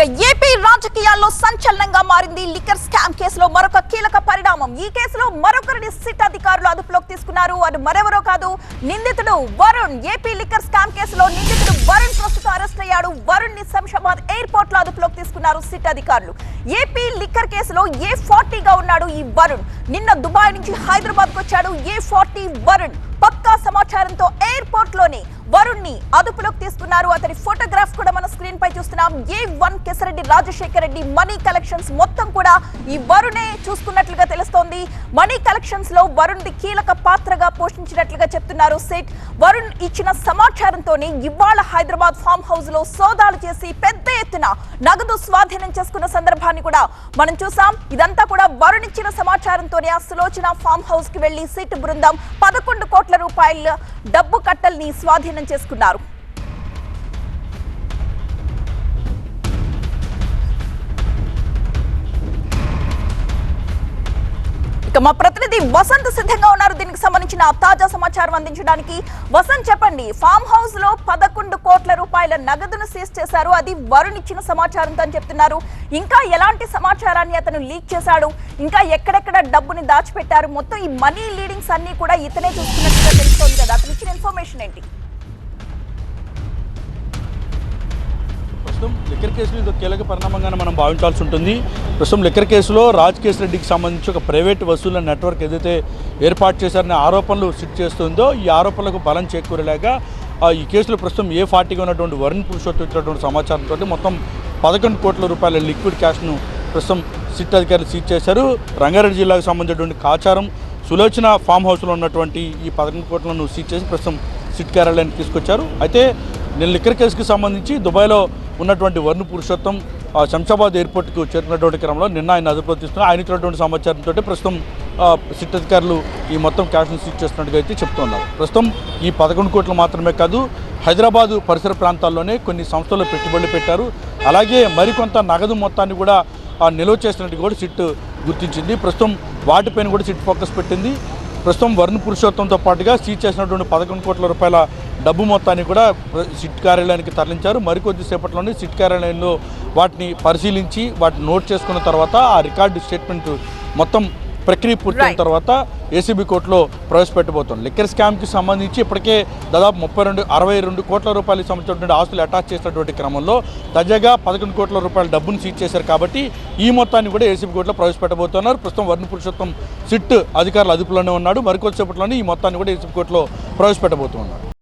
AP రాజకీయాల్లో సంచలనంగా మారింది లిక్కర్ స్కామ్ కేసులో మరొక కీలక పరిణామం. ఈ కేసులో మరొకరిని సిట్ అధికారులు అదుపులోకి తీసుకున్నారు. అది మరెవరో కాదు, నిందితుడు వరుణ్. ఏపీ లిక్కర్ స్కామ్ కేసులో నిందితుడు వరుణ్ ప్రస్తుతం అరెస్ట్ అయ్యాడు. వరుణ్ ని శంషాబాద్ ఎయిర్పోర్ట్ లో అదుపులోకి తీసుకున్నారు సిట్ అధికారులు. ఏపీ లిక్కర్ కేసులో A40గా ఉన్నాడు ఈ వరుణ్. నిన్న దుబాయ్ నుంచి హైదరాబాద్ కు వచ్చాడు A40 వరుణ్. పక్కా సమాచారంతో ఎయిర్పోర్ట్ లోనే వరుణ్ ని అదుపులోకి తీసుకున్నారు. అతని ఫోటోగ్రాఫ్ కూడా మన స్క్రీన్ పై చూస్తున్నాం. A1 Kesireddy Rajasekhar Reddy money collections మొత్తం కూడా ఈ వరుణే చూసుకున్నట్లుగా తెలుస్తోంది. మనీ కలెక్షన్స్ లో వరుణ్ ది కీలక పాత్రగా పోషించినట్లుగా చెప్తున్నారు సిట్. వరుణ్ ఇచ్చిన సమాచారంతోనే ఇవాళ హైదరాబాద్ ఫామ్ హౌస్ లో సోదాలు చేసి పెద్ద ఎత్తున నగదు స్వాధీనం చేసుకున్న సందర్భాన్ని కూడా మనం చూసాం. ఇదంతా కూడా వరుణ్ ఇచ్చిన సమాచారంతోనే ఆ సులోచన ఫామ్ హౌస్ కి వెళ్లి సిట్ బృందం 11 కోట్ల రూపాయల డబ్బు కట్టల్ని స్వాధీనం చేసుకున్నారు. ఇక మా ప్రతినిధి వసంత్ సిద్ధంగా ఉన్నారు దీనికి సంబంధించిన తాజా సమాచారం అందించడానికి. వసంత్, చెప్పండి, ఫామ్ హౌస్ లో 11 కోట్ల రూపాయల నగదును సీజ్ చేశారు. అది వరుణ్ ఇచ్చిన సమాచారంతో అని చెప్తున్నారు. ఇంకా ఎలాంటి సమాచారాన్ని అతను లీక్ చేశాడు, ఇంకా ఎక్కడెక్కడ డబ్బుని దాచిపెట్టారు, మొత్తం ఈ మనీ లీడింగ్స్ అన్ని కూడా ఇతనే చూసుకున్నట్టుగా తెలుస్తోంది కదా, అతను ఇచ్చిన ఇన్ఫర్మేషన్ ఏంటి? ప్రస్తుతం లిక్కర్ కేసులో ఇది కీలక పరిణామంగానే మనం భావించాల్సి ఉంటుంది. ప్రస్తుతం లిక్కర్ కేసులో రాజ్ రెడ్డికి సంబంధించి ఒక ప్రైవేట్ వసూళ్ల నెట్వర్క్ ఏదైతే ఏర్పాటు చేశారనే ఆరోపణలు సిట్ చేస్తుందో, ఈ ఆరోపణలకు బలం చేకూరేలాక ఈ కేసులో ప్రస్తుతం A40గా ఉన్నటువంటి వరుణ్ పురుషోత్తం ఇచ్చినటువంటి సమాచారంతో మొత్తం 11 కోట్ల రూపాయల లిక్విడ్ క్యాష్ను ప్రస్తుతం సిట్ అధికారులు సీజ్ చేశారు. రంగారెడ్డి జిల్లాకు సంబంధించినటువంటి కాచారం సులోచన ఫామ్ హౌస్లో ఉన్నటువంటి ఈ 11 కోట్లను సీజ్ చేసి ప్రస్తుతం సిట్ కార్యాలయానికి తీసుకొచ్చారు. అయితే నేను లిక్కర్ కేసుకి సంబంధించి దుబాయ్లో ఉన్నటువంటి వరుణ్ పురుషోత్తం శంషాబాద్ ఎయిర్పోర్ట్కు చేరుకున్నటువంటి క్రమంలో నిన్న ఆయన అదుపులో తీసుకున్నారు. ఆయన ఇచ్చినటువంటి సమాచారంతో ప్రస్తుతం సిట్ అధికారులు ఈ మొత్తం క్యాష్ను సీజ్ చేస్తున్నట్టుగా అయితే చెప్తున్నారు. ప్రస్తుతం ఈ 11 కోట్లు మాత్రమే కాదు, హైదరాబాదు పరిసర ప్రాంతాల్లోనే కొన్ని సంస్థల్లో పెట్టుబడులు పెట్టారు. అలాగే మరికొంత నగదు మొత్తాన్ని కూడా నిల్వ చేసినట్టు కూడా సిట్ గుర్తించింది. ప్రస్తుతం వాటిపైన కూడా సిట్ ఫోకస్ పెట్టింది. ప్రస్తుతం వరుణ్ పురుషోత్తంతో పాటుగా సీజ్ చేసినటువంటి 11 కోట్ల రూపాయల డబ్బు మొత్తాన్ని కూడా సిట్ కార్యాలయానికి తరలించారు. మరికొద్ది సేపట్లోనే సిట్ కార్యాలయంలో వాటిని పరిశీలించి వాటిని నోట్ చేసుకున్న తర్వాత ఆ రికార్డు స్టేట్మెంట్ మొత్తం ప్రక్రియ పూర్తయిన తర్వాత ఏసీబీ కోర్టులో ప్రవేశపెట్టబోతోంది. లిక్కర్ స్కామ్కి సంబంధించి ఇప్పటికే దాదాపు 62 కోట్ల రూపాయలకు సంబంధించినటువంటి ఆస్తులు అటాచ్ చేసినటువంటి క్రమంలో తాజాగా 11 కోట్ల రూపాయల డబ్బును సీజ్ చేశారు. కాబట్టి ఈ మొత్తాన్ని కూడా ఏసీబీ కోర్టులో ప్రవేశపెట్టబోతున్నారు. ప్రస్తుతం వరుణ్ పురుషోత్తం సిట్ అధికారుల అదుపులోనే ఉన్నాడు. మరికొద్దిసేపట్లోనే ఈ మొత్తాన్ని కూడా ఏసీబీ కోర్టులో ప్రవేశపెట్టబోతున్నారు.